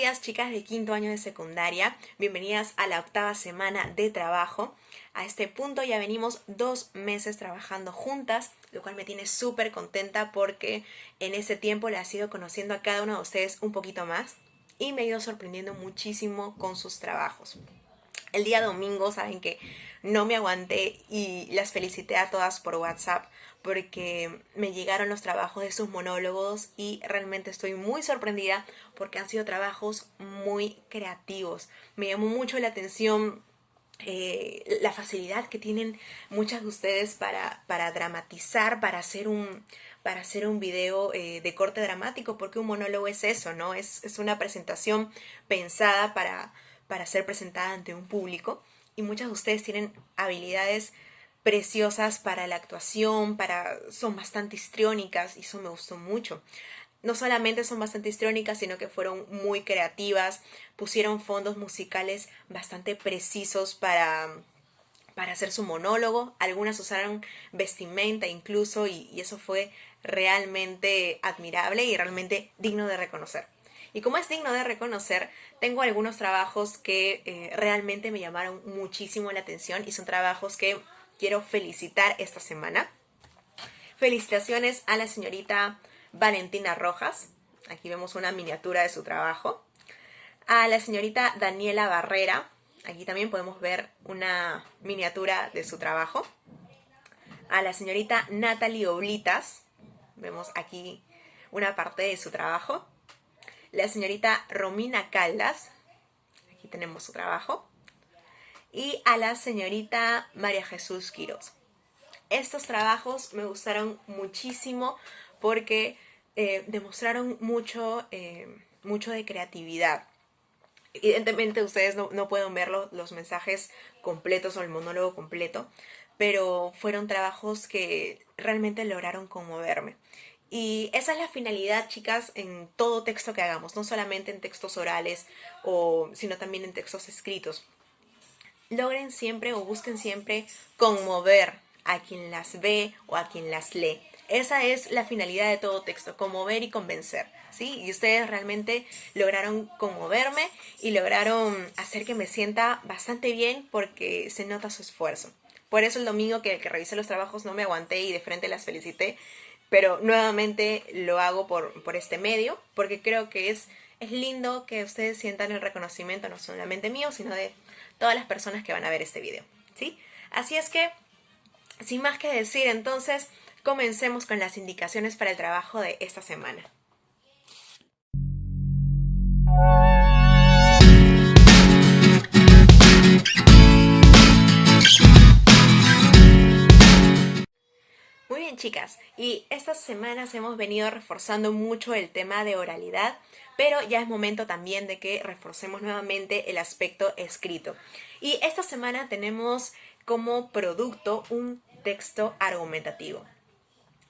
días, chicas de quinto año de secundaria. Bienvenidas a la octava semana de trabajo. A este punto ya venimos 2 meses trabajando juntas, lo cual me tiene súper contenta porque en ese tiempo le he ido conociendo a cada uno de ustedes un poquito más y me he ido sorprendiendo muchísimo con sus trabajos. El día domingo, saben que no me aguanté y las felicité a todas por WhatsApp porque me llegaron los trabajos de sus monólogos y realmente estoy muy sorprendida porque han sido trabajos muy creativos. Me llamó mucho la atención la facilidad que tienen muchas de ustedes para dramatizar, para hacer un video de corte dramático, porque un monólogo es eso, ¿no? Es una presentación pensada para ser presentada ante un público y muchas de ustedes tienen habilidades preciosas para la actuación, son bastante histriónicas y eso me gustó mucho. No solamente son bastante histriónicas, sino que fueron muy creativas, pusieron fondos musicales bastante precisos para hacer su monólogo, algunas usaron vestimenta incluso y eso fue realmente admirable y realmente digno de reconocer. Y como es digno de reconocer, tengo algunos trabajos que realmente me llamaron muchísimo la atención y son trabajos que quiero felicitar esta semana. Felicitaciones a la señorita Valentina Rojas. Aquí vemos una miniatura de su trabajo. A la señorita Daniela Barrera. Aquí también podemos ver una miniatura de su trabajo. A la señorita Natalie Oblitas. Vemos aquí una parte de su trabajo. La señorita Romina Caldas. Aquí tenemos su trabajo. Y a la señorita María Jesús Quiroz. Estos trabajos me gustaron muchísimo porque demostraron mucho de creatividad. Evidentemente ustedes no pueden ver los mensajes completos o el monólogo completo, pero fueron trabajos que realmente lograron conmoverme. Y esa es la finalidad, chicas, en todo texto que hagamos, no solamente en textos orales, sino también en textos escritos. Logren siempre o busquen siempre conmover a quien las ve o a quien las lee. Esa es la finalidad de todo texto, conmover y convencer, ¿sí? Y ustedes realmente lograron conmoverme y lograron hacer que me sienta bastante bien porque se nota su esfuerzo. Por eso el domingo que revisé los trabajos no me aguanté y de frente las felicité, pero nuevamente lo hago por este medio porque creo que es lindo que ustedes sientan el reconocimiento no solamente mío, sino de todas las personas que van a ver este video, ¿sí? Así es que, sin más que decir, entonces, comencemos con las indicaciones para el trabajo de esta semana. Muy bien, chicas, y estas semanas hemos venido reforzando mucho el tema de oralidad, pero ya es momento también de que reforcemos nuevamente el aspecto escrito. Y esta semana tenemos como producto un texto argumentativo.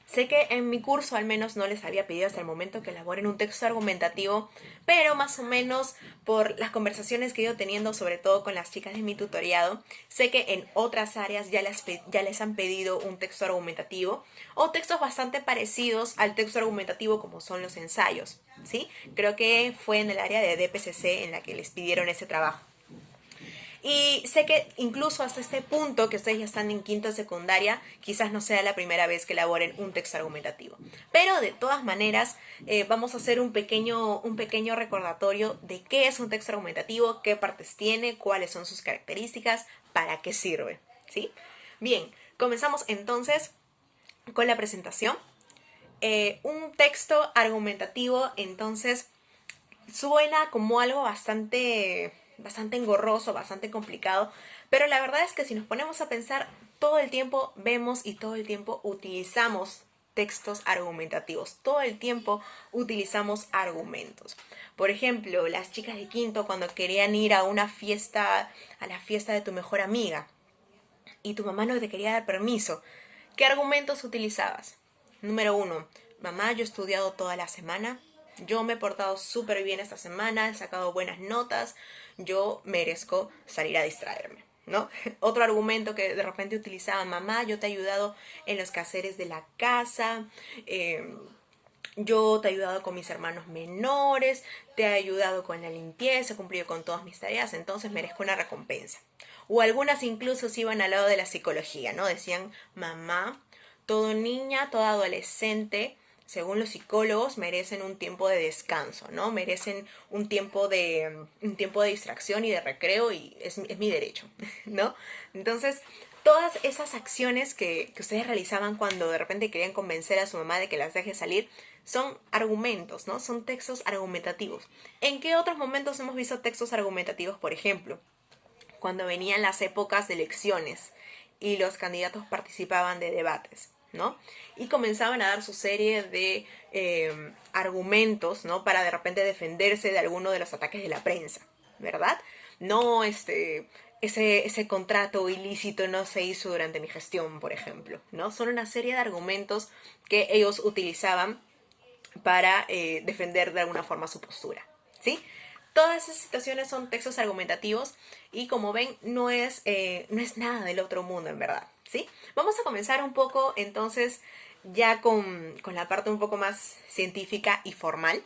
Sé que en mi curso al menos no les había pedido hasta el momento que elaboren un texto argumentativo, pero más o menos por las conversaciones que he ido teniendo, sobre todo con las chicas de mi tutoriado, sé que en otras áreas ya les han pedido un texto argumentativo o textos bastante parecidos al texto argumentativo como son los ensayos, ¿sí? Creo que fue en el área de DPCC en la que les pidieron ese trabajo. Y sé que incluso hasta este punto, que ustedes ya están en quinto de secundaria, quizás no sea la primera vez que elaboren un texto argumentativo. Pero de todas maneras, vamos a hacer un pequeño recordatorio de qué es un texto argumentativo, qué partes tiene, cuáles son sus características, para qué sirve, ¿sí? Bien, comenzamos entonces con la presentación. Un texto argumentativo, entonces, suena como algo bastante engorroso, bastante complicado, pero la verdad es que si nos ponemos a pensar, todo el tiempo vemos y todo el tiempo utilizamos textos argumentativos, todo el tiempo utilizamos argumentos. Por ejemplo, las chicas de quinto cuando querían ir a una fiesta, a la fiesta de tu mejor amiga, y tu mamá no te quería dar permiso, ¿qué argumentos utilizabas? Número 1, mamá, yo he estudiado toda la semana, yo me he portado súper bien esta semana, he sacado buenas notas, yo merezco salir a distraerme, ¿no? Otro argumento que de repente utilizaba, mamá, yo te he ayudado en los quehaceres de la casa, yo te he ayudado con mis hermanos menores, te he ayudado con la limpieza, he cumplido con todas mis tareas, entonces merezco una recompensa. O algunas incluso se iban al lado de la psicología, ¿no? Decían, mamá, todo niña, todo adolescente, según los psicólogos, merecen un tiempo de descanso, ¿no? Merecen un tiempo de distracción y de recreo y es mi derecho, ¿no? Entonces, todas esas acciones que ustedes realizaban cuando de repente querían convencer a su mamá de que las deje salir, son argumentos, ¿no? Son textos argumentativos. ¿En qué otros momentos hemos visto textos argumentativos, por ejemplo? Cuando venían las épocas de elecciones y los candidatos participaban de debates, ¿no? Y comenzaban a dar su serie de argumentos, ¿no? Para de repente defenderse de alguno de los ataques de la prensa, ¿verdad? No, ese contrato ilícito no se hizo durante mi gestión, por ejemplo, ¿no? Son una serie de argumentos que ellos utilizaban para defender de alguna forma su postura, ¿sí? Todas esas situaciones son textos argumentativos y como ven no es nada del otro mundo en verdad, ¿sí? Vamos a comenzar un poco entonces ya con la parte un poco más científica y formal.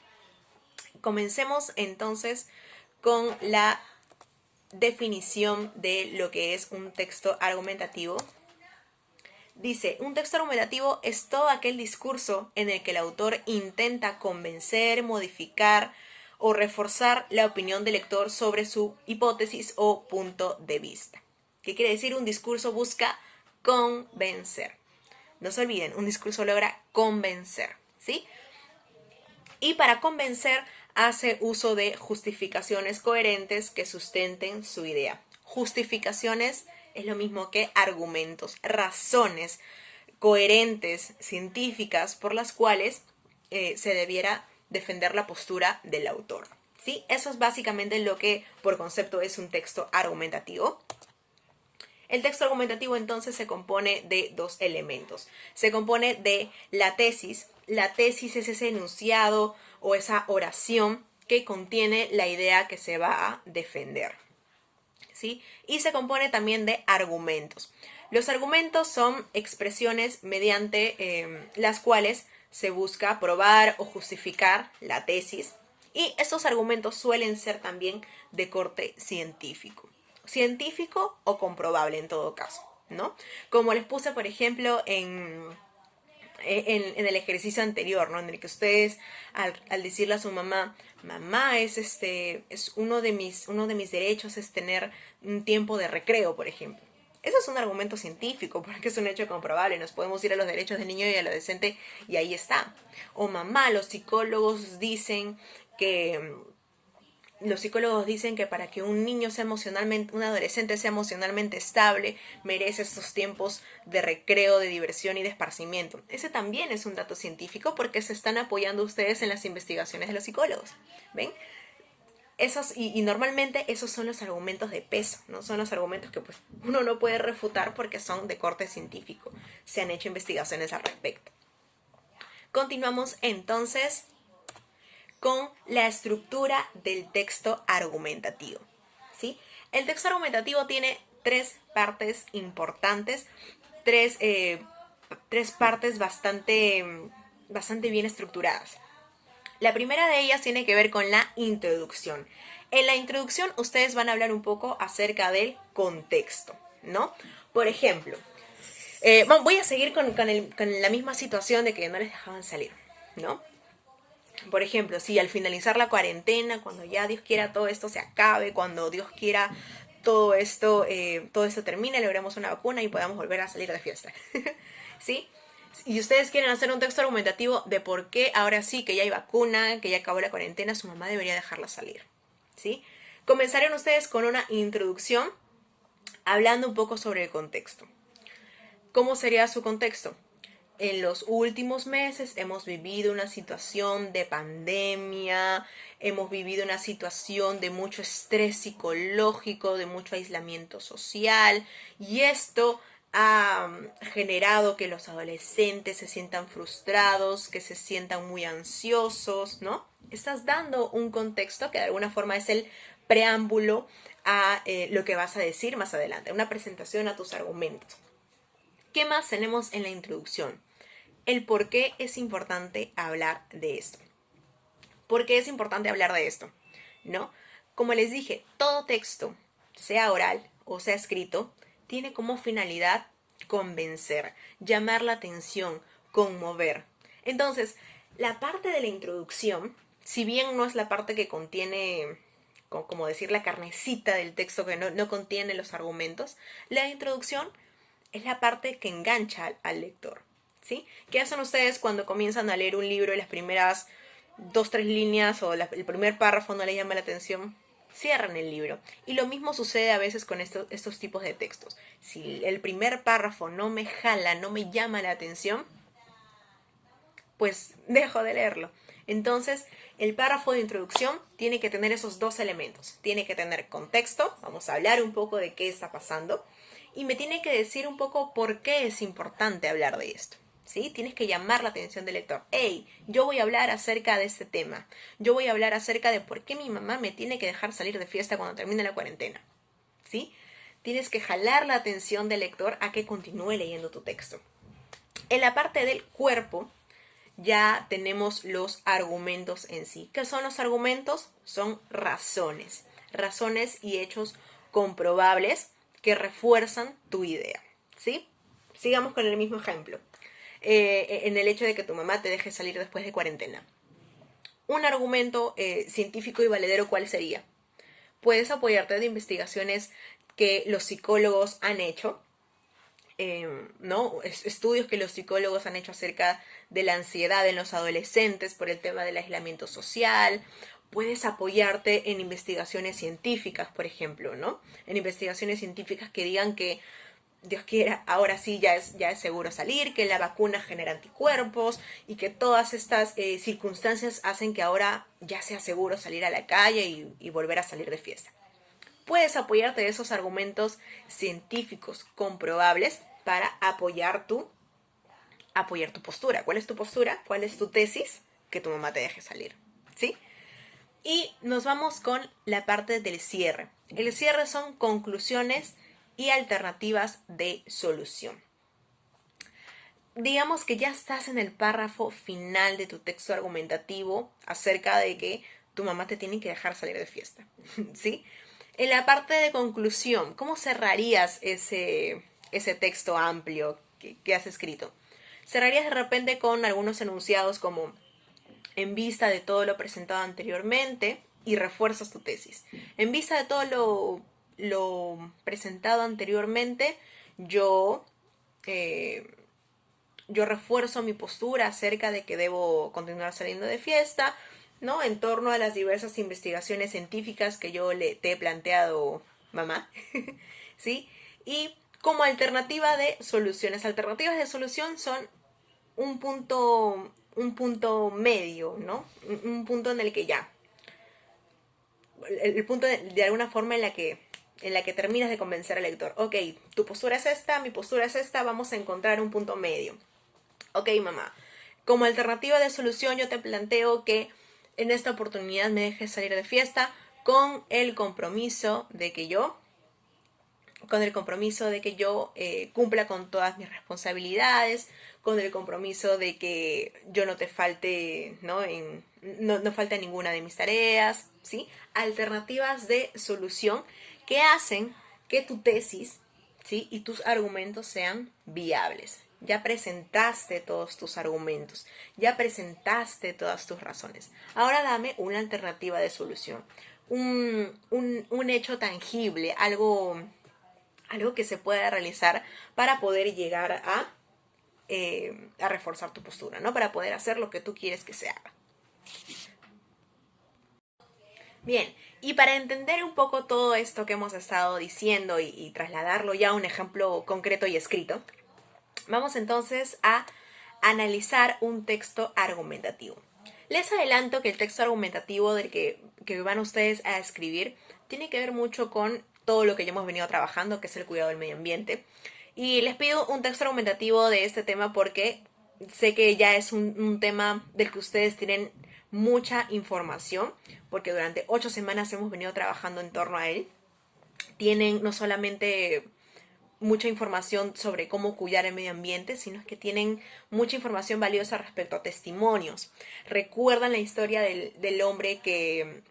Comencemos entonces con la definición de lo que es un texto argumentativo. Dice, un texto argumentativo es todo aquel discurso en el que el autor intenta convencer, modificar o reforzar la opinión del lector sobre su hipótesis o punto de vista. ¿Qué quiere decir? Un discurso busca convencer. No se olviden, un discurso logra convencer, ¿sí? Y para convencer hace uso de justificaciones coherentes que sustenten su idea. Justificaciones es lo mismo que argumentos, razones coherentes, científicas, por las cuales se debiera defender la postura del autor. ¿Sí? Eso es básicamente lo que por concepto es un texto argumentativo. El texto argumentativo entonces se compone de dos elementos. Se compone de la tesis. La tesis es ese enunciado o esa oración que contiene la idea que se va a defender, ¿sí? Y se compone también de argumentos. Los argumentos son expresiones mediante las cuales se busca probar o justificar la tesis. Y estos argumentos suelen ser también de corte científico. Científico o comprobable en todo caso, ¿no? Como les puse, por ejemplo, en el ejercicio anterior, ¿no? En el que ustedes, al decirle a su mamá, mamá, es uno de mis derechos es tener un tiempo de recreo, por ejemplo. Eso es un argumento científico, porque es un hecho comprobable. Nos podemos ir a los derechos del niño y del adolescente y ahí está. O mamá, los psicólogos dicen que para que un niño sea emocionalmente, un adolescente sea emocionalmente estable, merece estos tiempos de recreo, de diversión y de esparcimiento. Ese también es un dato científico porque se están apoyando ustedes en las investigaciones de los psicólogos. ¿Ven? Y normalmente esos son los argumentos de peso, ¿no? Son los argumentos que pues uno no puede refutar porque son de corte científico. Se han hecho investigaciones al respecto. Continuamos entonces con la estructura del texto argumentativo, ¿sí? El texto argumentativo tiene tres partes importantes, tres partes bastante bien estructuradas. La primera de ellas tiene que ver con la introducción. En la introducción ustedes van a hablar un poco acerca del contexto, ¿no? Por ejemplo, voy a seguir con la misma situación de que no les dejaban salir, ¿no? Por ejemplo, si al finalizar la cuarentena, cuando ya Dios quiera todo esto se acabe, cuando Dios quiera todo esto termine, logremos una vacuna y podamos volver a salir de fiesta. ¿Sí? Y ustedes quieren hacer un texto argumentativo de por qué ahora sí que ya hay vacuna, que ya acabó la cuarentena, su mamá debería dejarla salir. ¿Sí? Comenzarían ustedes con una introducción hablando un poco sobre el contexto. ¿Cómo sería su contexto? En los últimos meses hemos vivido una situación de pandemia, hemos vivido una situación de mucho estrés psicológico, de mucho aislamiento social, y esto ha generado que los adolescentes se sientan frustrados, que se sientan muy ansiosos, ¿no? Estás dando un contexto que de alguna forma es el preámbulo a lo que vas a decir más adelante, una presentación a tus argumentos. ¿Qué más tenemos en la introducción? el por qué es importante hablar de esto. ¿Por qué es importante hablar de esto? ¿No? Como les dije, todo texto, sea oral o sea escrito, tiene como finalidad convencer, llamar la atención, conmover. Entonces, la parte de la introducción, si bien no es la parte que contiene, como decir, la carnecita del texto que no contiene los argumentos, la introducción es la parte que engancha al lector, ¿sí? ¿Qué hacen ustedes cuando comienzan a leer un libro y las primeras dos, tres líneas o el primer párrafo no les llama la atención? Cierran el libro. Y lo mismo sucede a veces con estos tipos de textos. Si el primer párrafo no me jala, no me llama la atención, pues dejo de leerlo. Entonces, el párrafo de introducción tiene que tener esos dos elementos. Tiene que tener contexto, vamos a hablar un poco de qué está pasando, y me tiene que decir un poco por qué es importante hablar de esto. ¿Sí? Tienes que llamar la atención del lector. Hey, yo voy a hablar acerca de este tema. Yo voy a hablar acerca de por qué mi mamá me tiene que dejar salir de fiesta cuando termine la cuarentena. ¿Sí? Tienes que jalar la atención del lector a que continúe leyendo tu texto. En la parte del cuerpo, ya tenemos los argumentos en sí. ¿Qué son los argumentos? Son razones. Razones y hechos comprobables que refuerzan tu idea. ¿Sí? Sigamos con el mismo ejemplo. En el hecho de que tu mamá te deje salir después de cuarentena. Un argumento científico y valedero, ¿cuál sería? Puedes apoyarte de investigaciones que los psicólogos han hecho, ¿no? Estudios que los psicólogos han hecho acerca de la ansiedad en los adolescentes por el tema del aislamiento social. Puedes apoyarte en investigaciones científicas, por ejemplo, ¿no? En investigaciones científicas que digan que Dios quiera, ahora sí ya es seguro salir, que la vacuna genera anticuerpos y que todas estas circunstancias hacen que ahora ya sea seguro salir a la calle y volver a salir de fiesta. Puedes apoyarte de esos argumentos científicos comprobables para apoyar tu postura. ¿Cuál es tu postura? ¿Cuál es tu tesis? Que tu mamá te deje salir, ¿sí? Y nos vamos con la parte del cierre. El cierre son conclusiones y alternativas de solución. Digamos que ya estás en el párrafo final de tu texto argumentativo acerca de que tu mamá te tiene que dejar salir de fiesta, ¿sí? En la parte de conclusión, ¿cómo cerrarías ese texto amplio que has escrito? Cerrarías de repente con algunos enunciados como: en vista de todo lo presentado anteriormente, y refuerzas tu tesis. En vista de todo lo presentado anteriormente, yo, eh, yo refuerzo mi postura acerca de que debo continuar saliendo de fiesta, ¿no? En torno a las diversas investigaciones científicas que yo te he planteado, mamá, ¿sí? Y como alternativas de solución son un punto medio, ¿no? Un punto en el que ya, el punto de alguna forma en la que terminas de convencer al lector. Ok, tu postura es esta, mi postura es esta, vamos a encontrar un punto medio. Ok, mamá, como alternativa de solución yo te planteo que en esta oportunidad me dejes salir de fiesta con el compromiso de que yo cumpla con todas mis responsabilidades, con el compromiso de que yo no te falte, ¿no? No falte ninguna de mis tareas, ¿sí? Alternativas de solución que hacen que tu tesis, ¿sí? Y tus argumentos sean viables. Ya presentaste todos tus argumentos, ya presentaste todas tus razones. Ahora dame una alternativa de solución, un hecho tangible, algo que se pueda realizar para poder llegar a reforzar tu postura, ¿no? Para poder hacer lo que tú quieres que se haga. Bien, y para entender un poco todo esto que hemos estado diciendo y trasladarlo ya a un ejemplo concreto y escrito, vamos entonces a analizar un texto argumentativo. Les adelanto que el texto argumentativo del que van ustedes a escribir tiene que ver mucho con todo lo que ya hemos venido trabajando, que es el cuidado del medio ambiente. Y les pido un texto argumentativo de este tema porque sé que ya es un tema del que ustedes tienen mucha información, porque durante 8 semanas hemos venido trabajando en torno a él. Tienen no solamente mucha información sobre cómo cuidar el medio ambiente, sino que tienen mucha información valiosa respecto a testimonios. Recuerdan la historia del hombre que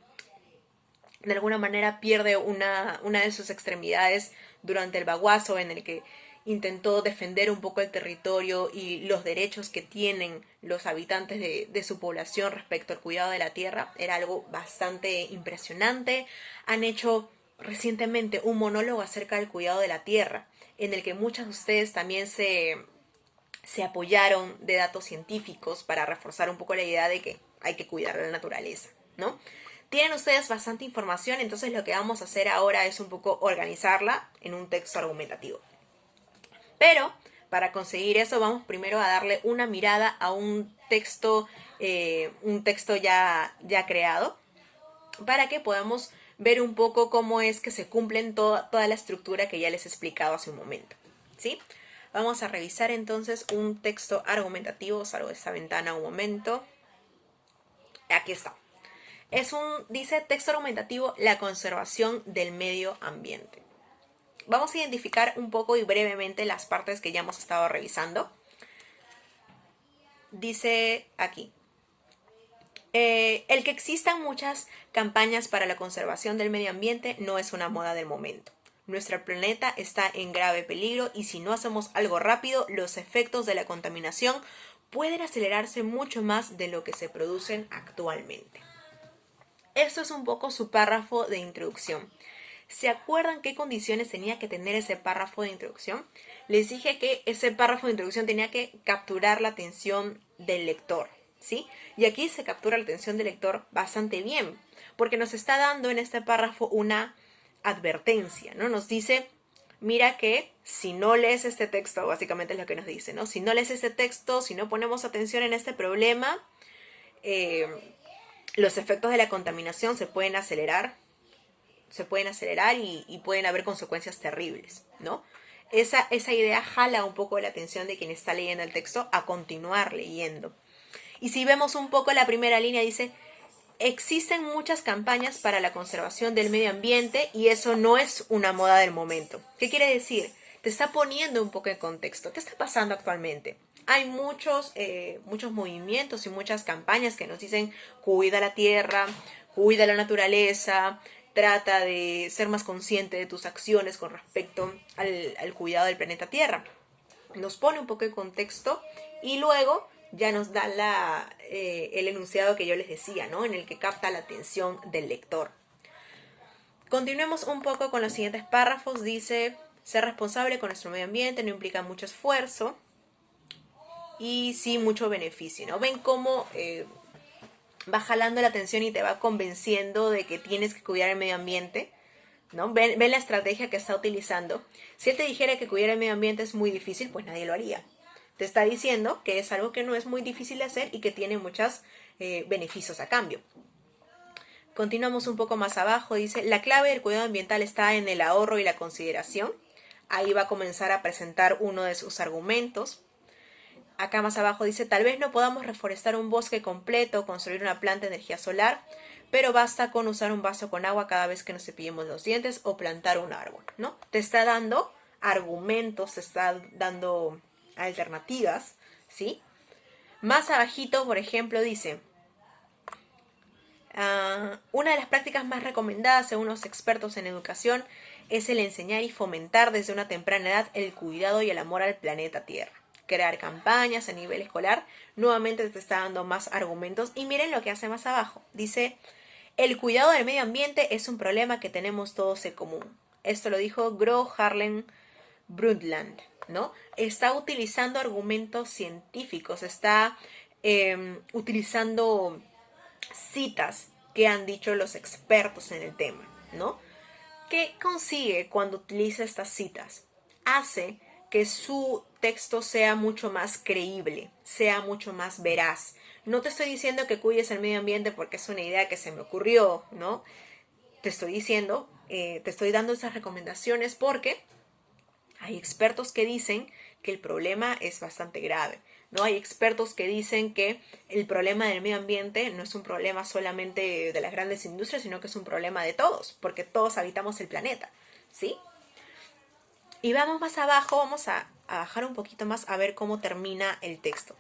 de alguna manera pierde una de sus extremidades durante el baguazo, en el que intentó defender un poco el territorio y los derechos que tienen los habitantes de su población respecto al cuidado de la tierra. Era algo bastante impresionante. Han hecho recientemente un monólogo acerca del cuidado de la tierra, en el que muchos de ustedes también se apoyaron de datos científicos para reforzar un poco la idea de que hay que cuidar la naturaleza, ¿no? Tienen ustedes bastante información, entonces lo que vamos a hacer ahora es un poco organizarla en un texto argumentativo. Pero para conseguir eso vamos primero a darle una mirada a un texto ya creado, para que podamos ver un poco cómo es que se cumplen toda la estructura que ya les he explicado hace un momento, ¿sí? Vamos a revisar entonces un texto argumentativo. Salgo de esta ventana un momento. Aquí está. Dice texto argumentativo, la conservación del medio ambiente. Vamos a identificar un poco y brevemente las partes que ya hemos estado revisando. Dice aquí, el que existan muchas campañas para la conservación del medio ambiente no es una moda del momento. Nuestro planeta está en grave peligro y si no hacemos algo rápido, los efectos de la contaminación pueden acelerarse mucho más de lo que se producen actualmente. Esto es un poco su párrafo de introducción. ¿Se acuerdan qué condiciones tenía que tener ese párrafo de introducción? Les dije que ese párrafo de introducción tenía que capturar la atención del lector, ¿sí? Y aquí se captura la atención del lector bastante bien, porque nos está dando en este párrafo una advertencia, ¿no? Nos dice, mira que si no lees este texto, básicamente es lo que nos dice, ¿no? Si no lees este texto, si no ponemos atención en este problema, los efectos de la contaminación se pueden acelerar y pueden haber consecuencias terribles, ¿no? Esa idea jala un poco la atención de quien está leyendo el texto a continuar leyendo. Y si vemos un poco la primera línea, dice, existen muchas campañas para la conservación del medio ambiente y eso no es una moda del momento. ¿Qué quiere decir? Te está poniendo un poco en contexto. ¿Qué está pasando actualmente? Hay muchos movimientos y muchas campañas que nos dicen cuida la tierra, cuida la naturaleza, trata de ser más consciente de tus acciones con respecto al cuidado del planeta Tierra. Nos pone un poco en contexto y luego ya nos da el enunciado que yo les decía, ¿no? En el que capta la atención del lector. Continuemos un poco con los siguientes párrafos. Dice, ser responsable con nuestro medio ambiente no implica mucho esfuerzo y sí mucho beneficio, ¿no? Ven cómo va jalando la atención y te va convenciendo de que tienes que cuidar el medio ambiente, ¿no? Ven la estrategia que está utilizando. Si él te dijera que cuidar el medio ambiente es muy difícil, pues nadie lo haría. Te está diciendo que es algo que no es muy difícil de hacer y que tiene muchos beneficios a cambio. Continuamos un poco más abajo. Dice, la clave del cuidado ambiental está en el ahorro y la consideración. Ahí va a comenzar a presentar uno de sus argumentos. Acá más abajo dice, tal vez no podamos reforestar un bosque completo o construir una planta de energía solar, pero basta con usar un vaso con agua cada vez que nos cepillemos los dientes o plantar un árbol, ¿no? Te está dando argumentos, te está dando alternativas, ¿sí? Más abajito, por ejemplo, dice, una de las prácticas más recomendadas según los expertos en educación es el enseñar y fomentar desde una temprana edad el cuidado y el amor al planeta Tierra. Crear campañas a nivel escolar, nuevamente te está dando más argumentos y miren lo que hace más abajo. Dice, el cuidado del medio ambiente es un problema que tenemos todos en común. Esto lo dijo Gro Harlem Brundtland, ¿no? Está utilizando argumentos científicos, está utilizando citas que han dicho los expertos en el tema, ¿no? ¿Qué consigue cuando utiliza estas citas? Hace que su texto sea mucho más creíble, sea mucho más veraz. No te estoy diciendo que cuides el medio ambiente porque es una idea que se me ocurrió, ¿no? Te estoy diciendo, te estoy dando esas recomendaciones porque hay expertos que dicen que el problema es bastante grave, ¿no? Hay expertos que dicen que el problema del medio ambiente no es un problema solamente de las grandes industrias, sino que es un problema de todos, porque todos habitamos el planeta, ¿sí? Y vamos más abajo, vamos a bajar un poquito más a ver cómo termina el texto.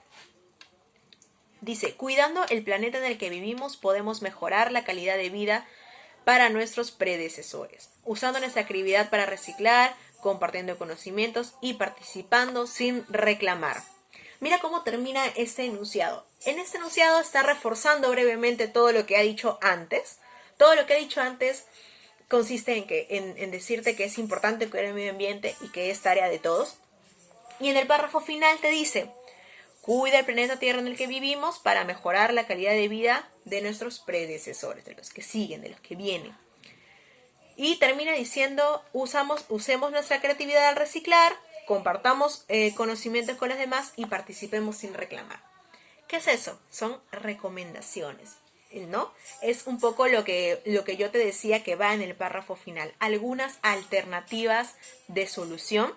Dice, cuidando el planeta en el que vivimos podemos mejorar la calidad de vida para nuestros predecesores, usando nuestra actividad para reciclar, compartiendo conocimientos y participando sin reclamar. Mira cómo termina este enunciado. En este enunciado está reforzando brevemente todo lo que ha dicho antes. Todo lo que ha dicho antes consiste en decirte que es importante cuidar el medio ambiente y que es tarea de todos. Y en el párrafo final te dice, cuida el planeta Tierra en el que vivimos para mejorar la calidad de vida de nuestros predecesores, de los que siguen, de los que vienen. Y termina diciendo, usemos nuestra creatividad al reciclar, compartamos conocimientos con los demás y participemos sin reclamar. ¿Qué es eso? Son recomendaciones, ¿no? Es un poco lo que yo te decía que va en el párrafo final. Algunas alternativas de solución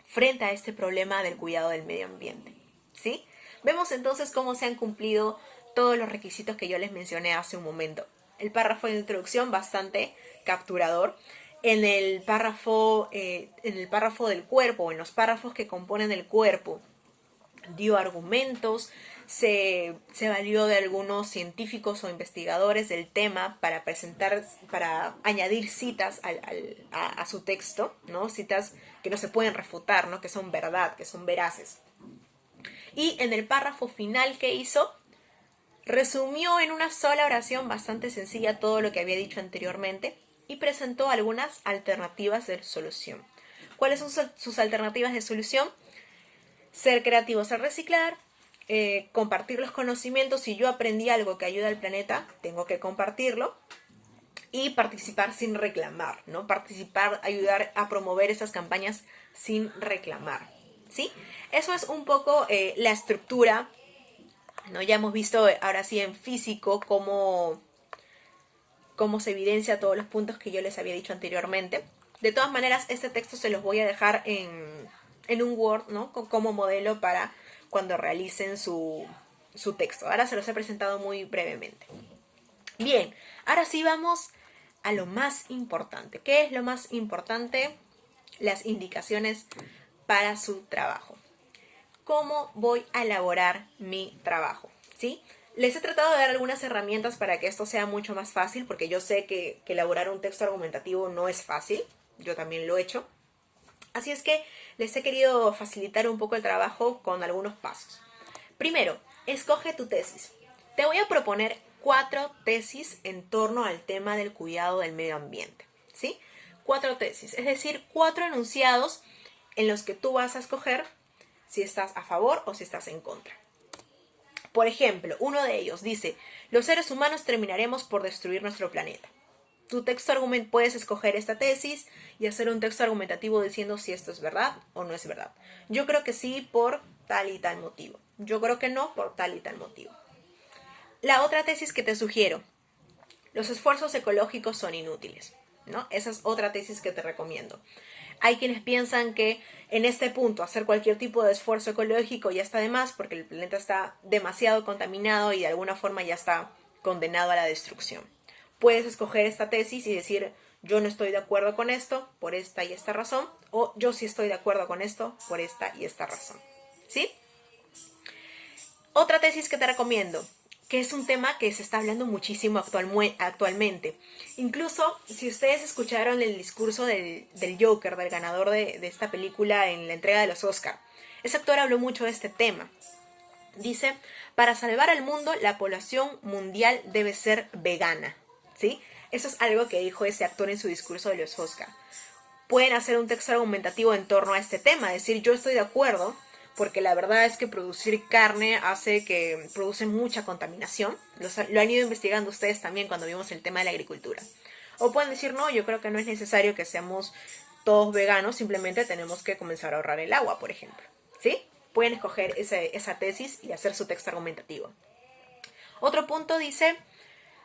frente a este problema del cuidado del medio ambiente, ¿sí? Vemos entonces cómo se han cumplido todos los requisitos que yo les mencioné hace un momento. El párrafo de introducción bastante capturador. En el párrafo del cuerpo, en los párrafos que componen el cuerpo, dio argumentos, se valió de algunos científicos o investigadores del tema para añadir citas a su texto, ¿no? Citas que no se pueden refutar, ¿no? Que son verdad, que son veraces. Y en el párrafo final que hizo, resumió en una sola oración bastante sencilla todo lo que había dicho anteriormente y presentó algunas alternativas de solución. ¿Cuáles son sus alternativas de solución? Ser creativos al reciclar, compartir los conocimientos. Si yo aprendí algo que ayuda al planeta, tengo que compartirlo. Y participar sin reclamar, ¿no? Participar, ayudar a promover esas campañas sin reclamar, ¿sí? Eso es un poco la estructura, ¿no? Ya hemos visto ahora sí en físico cómo se evidencia todos los puntos que yo les había dicho anteriormente. De todas maneras, este texto se los voy a dejar en un Word, ¿no? Como modelo para cuando realicen su texto. Ahora se los he presentado muy brevemente. Bien, ahora sí vamos a lo más importante. ¿Qué es lo más importante? Las indicaciones para su trabajo. ¿Cómo voy a elaborar mi trabajo? ¿Sí? Les he tratado de dar algunas herramientas para que esto sea mucho más fácil, porque yo sé que elaborar un texto argumentativo no es fácil. Yo también lo he hecho. Así es que les he querido facilitar un poco el trabajo con algunos pasos. Primero, escoge tu tesis. Te voy a proponer 4 tesis en torno al tema del cuidado del medio ambiente, ¿sí? 4 tesis, es decir, 4 enunciados en los que tú vas a escoger si estás a favor o si estás en contra. Por ejemplo, uno de ellos dice, los seres humanos terminaremos por destruir nuestro planeta. Tu texto puedes escoger esta tesis y hacer un texto argumentativo diciendo si esto es verdad o no es verdad. Yo creo que sí por tal y tal motivo. Yo creo que no por tal y tal motivo. La otra tesis que te sugiero, los esfuerzos ecológicos son inútiles, ¿no? Esa es otra tesis que te recomiendo. Hay quienes piensan que en este punto hacer cualquier tipo de esfuerzo ecológico ya está de más porque el planeta está demasiado contaminado y de alguna forma ya está condenado a la destrucción. Puedes escoger esta tesis y decir, yo no estoy de acuerdo con esto por esta y esta razón, o yo sí estoy de acuerdo con esto por esta y esta razón, ¿sí? Otra tesis que te recomiendo, que es un tema que se está hablando muchísimo actualmente. Incluso, si ustedes escucharon el discurso del Joker, del ganador de esta película en la entrega de los Oscar, ese actor habló mucho de este tema. Dice, para salvar al mundo, la población mundial debe ser vegana, ¿sí? Eso es algo que dijo ese actor en su discurso de los Oscar. Pueden hacer un texto argumentativo en torno a este tema, decir, yo estoy de acuerdo, porque la verdad es que producir carne hace que produce mucha contaminación. Lo han ido investigando ustedes también cuando vimos el tema de la agricultura. O pueden decir, no, yo creo que no es necesario que seamos todos veganos, simplemente tenemos que comenzar a ahorrar el agua, por ejemplo, ¿sí? Pueden escoger esa tesis y hacer su texto argumentativo. Otro punto dice,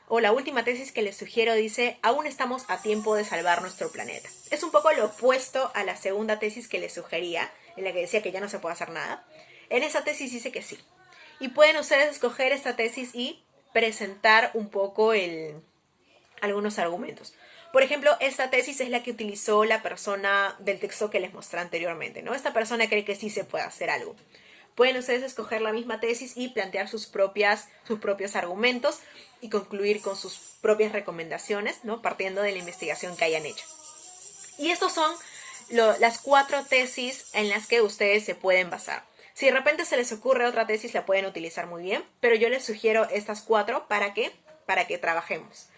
o la última tesis que les sugiero dice, aún estamos a tiempo de salvar nuestro planeta. Es un poco lo opuesto a la segunda tesis que les sugería, en la que decía que ya no se puede hacer nada. En esa tesis dice que sí. Y pueden ustedes escoger esta tesis y presentar un poco algunos argumentos. Por ejemplo, esta tesis es la que utilizó la persona del texto que les mostré anteriormente, ¿no? Esta persona cree que sí se puede hacer algo. Pueden ustedes escoger la misma tesis y plantear sus propios argumentos y concluir con sus propias recomendaciones, ¿no? Partiendo de la investigación que hayan hecho. Y estos son las 4 tesis en las que ustedes se pueden basar. Si de repente se les ocurre otra tesis, la pueden utilizar muy bien, pero yo les sugiero estas 4 para que trabajemos.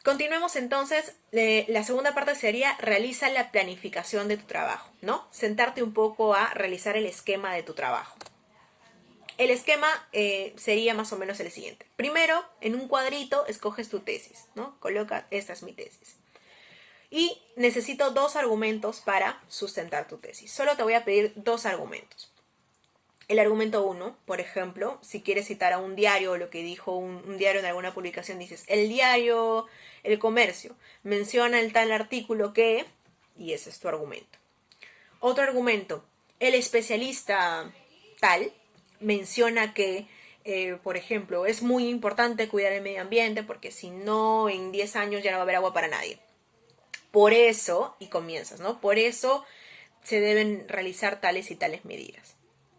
Continuemos entonces, la segunda parte sería realiza la planificación de tu trabajo, ¿no? Sentarte un poco a realizar el esquema de tu trabajo. El esquema sería más o menos el siguiente. Primero, en un cuadrito, escoges tu tesis, ¿no? Coloca, esta es mi tesis. Y necesito 2 argumentos para sustentar tu tesis. Solo te voy a pedir 2 argumentos. El argumento 1, por ejemplo, si quieres citar a un diario o lo que dijo un diario en alguna publicación, dices, el diario El Comercio menciona el tal artículo que, y ese es tu argumento. Otro argumento, el especialista tal menciona que, por ejemplo, es muy importante cuidar el medio ambiente porque si no, en 10 años ya no va a haber agua para nadie. Por eso, y comienzas, ¿no? Por eso se deben realizar tales y tales medidas.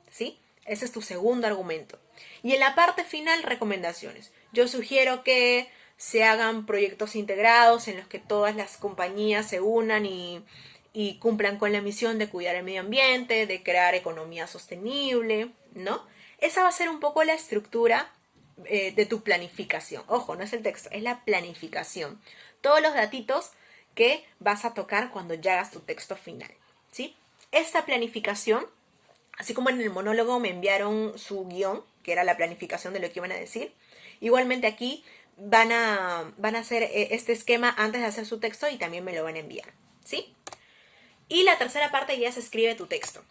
¿Sí? Ese es tu segundo argumento. Y en la parte final, recomendaciones. Yo sugiero que se hagan proyectos integrados en los que todas las compañías se unan y cumplan con la misión de cuidar el medio ambiente, de crear economía sostenible, ¿no? Esa va a ser un poco la estructura de tu planificación. Ojo, no es el texto, es la planificación. Todos los datitos que vas a tocar cuando ya hagas tu texto final, ¿sí? Esta planificación, así como en el monólogo me enviaron su guión, que era la planificación de lo que iban a decir, igualmente aquí van a hacer este esquema antes de hacer su texto y también me lo van a enviar, ¿sí? Y la tercera parte ya se escribe tu texto.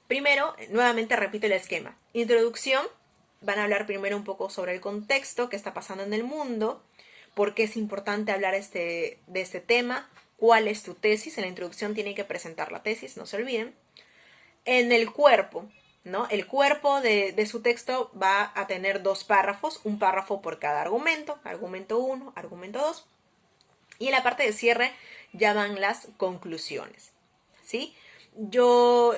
Primero, nuevamente repito el esquema. Introducción, van a hablar primero un poco sobre el contexto, qué está pasando en el mundo, por qué es importante hablar de este tema, cuál es tu tesis. En la introducción tienen que presentar la tesis, no se olviden. En el cuerpo, ¿no? El cuerpo de su texto va a tener 2 párrafos, un párrafo por cada argumento, argumento 1, argumento 2. Y en la parte de cierre ya van las conclusiones, ¿sí? Yo,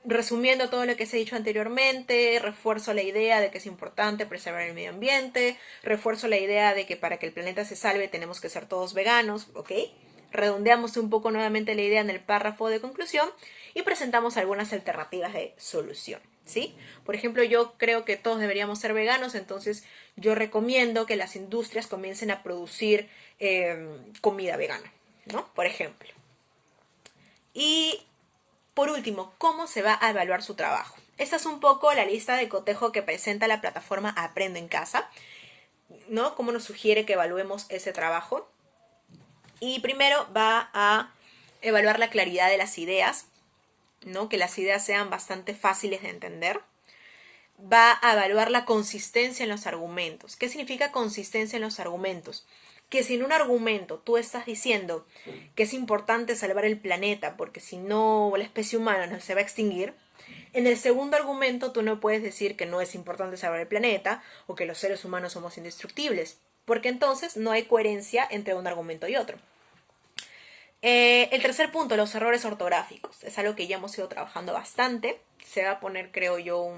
resumiendo todo lo que se ha dicho anteriormente, refuerzo la idea de que es importante preservar el medio ambiente, refuerzo la idea de que para que el planeta se salve tenemos que ser todos veganos, ¿ok? Redondeamos un poco nuevamente la idea en el párrafo de conclusión y presentamos algunas alternativas de solución, ¿sí? Por ejemplo, yo creo que todos deberíamos ser veganos, entonces yo recomiendo que las industrias comiencen a producir comida vegana, ¿no? Por ejemplo. Y por último, ¿cómo se va a evaluar su trabajo? Esta es un poco la lista de cotejo que presenta la plataforma Aprendo en Casa, ¿no? Cómo nos sugiere que evaluemos ese trabajo. Y primero va a evaluar la claridad de las ideas, ¿no? Que las ideas sean bastante fáciles de entender. Va a evaluar la consistencia en los argumentos. ¿Qué significa consistencia en los argumentos? Que si en un argumento tú estás diciendo que es importante salvar el planeta porque si no la especie humana no se va a extinguir, en el segundo argumento tú no puedes decir que no es importante salvar el planeta o que los seres humanos somos indestructibles, porque entonces no hay coherencia entre un argumento y otro. El tercer punto, los errores ortográficos. Es algo que ya hemos ido trabajando bastante. Se va a poner, creo yo,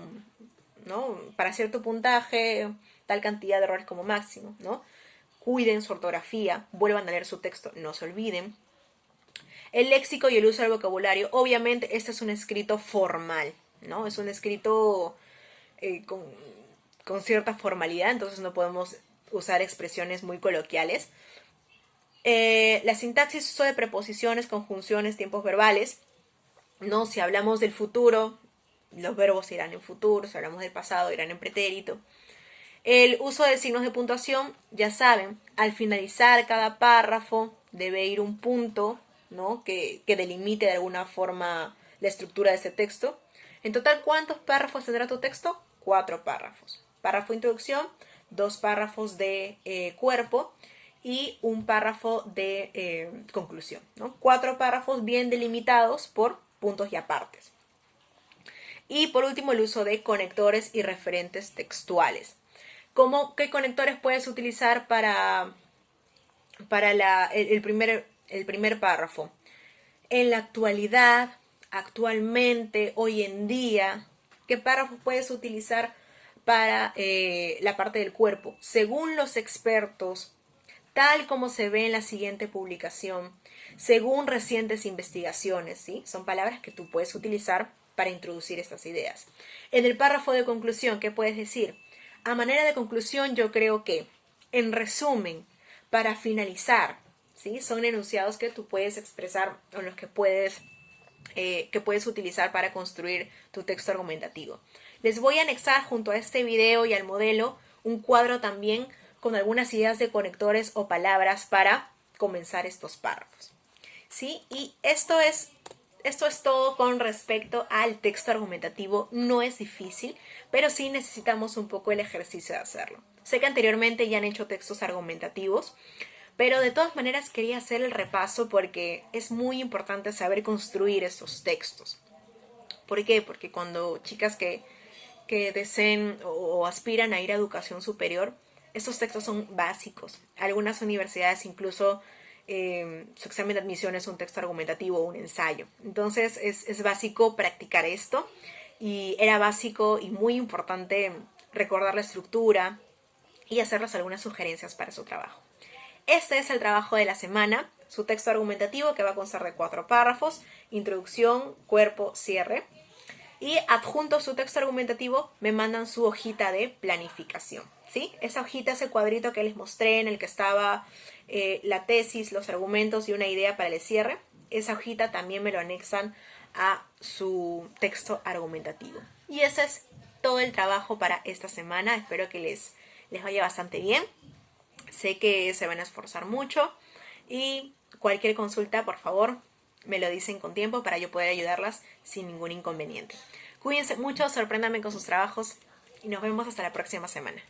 ¿no? Para cierto puntaje, tal cantidad de errores como máximo, ¿no? Cuiden su ortografía, vuelvan a leer su texto, no se olviden. El léxico y el uso del vocabulario, obviamente este es un escrito formal, ¿no? Es un escrito con cierta formalidad, entonces no podemos usar expresiones muy coloquiales. La sintaxis, uso de preposiciones, conjunciones, tiempos verbales, ¿no? Si hablamos del futuro, los verbos irán en futuro, si hablamos del pasado, irán en pretérito. El uso de signos de puntuación, ya saben, al finalizar cada párrafo debe ir un punto, ¿no? que delimite de alguna forma la estructura de ese texto. En total, ¿cuántos párrafos tendrá tu texto? 4 párrafos. Párrafo de introducción, 2 párrafos de cuerpo y un párrafo de conclusión, ¿no? 4 párrafos bien delimitados por puntos y apartes. Y por último, el uso de conectores y referentes textuales. ¿Qué conectores puedes utilizar para para el primer párrafo. En la actualidad, actualmente, hoy en día, ¿qué párrafo puedes utilizar para la parte del cuerpo? Según los expertos, tal como se ve en la siguiente publicación, según recientes investigaciones, ¿sí? Son palabras que tú puedes utilizar para introducir estas ideas. En el párrafo de conclusión, ¿qué puedes decir? A manera de conclusión, yo creo que, en resumen, para finalizar, ¿sí? Son enunciados que tú puedes expresar o los que puedes utilizar para construir tu texto argumentativo. Les voy a anexar junto a este video y al modelo un cuadro también con algunas ideas de conectores o palabras para comenzar estos párrafos. ¿Sí? Y esto es todo con respecto al texto argumentativo. No es difícil, pero sí necesitamos un poco el ejercicio de hacerlo. Sé que anteriormente ya han hecho textos argumentativos, pero de todas maneras quería hacer el repaso porque es muy importante saber construir estos textos. ¿Por qué? Porque cuando chicas que deseen o aspiran a ir a educación superior, estos textos son básicos. Algunas universidades incluso su examen de admisión es un texto argumentativo o un ensayo. Entonces es básico practicar esto y era básico y muy importante recordar la estructura y hacerles algunas sugerencias para su trabajo. Este es el trabajo de la semana, su texto argumentativo que va a constar de 4 párrafos, introducción, cuerpo, cierre. Y adjunto su texto argumentativo me mandan su hojita de planificación, ¿sí? Esa hojita, ese cuadrito que les mostré en el que estaba la tesis, los argumentos y una idea para el cierre, esa hojita también me lo anexan a su texto argumentativo. Y ese es todo el trabajo para esta semana. Espero que les vaya bastante bien. Sé que se van a esforzar mucho y cualquier consulta, por favor, me lo dicen con tiempo para yo poder ayudarlas sin ningún inconveniente. Cuídense mucho, sorpréndanme con sus trabajos y nos vemos hasta la próxima semana.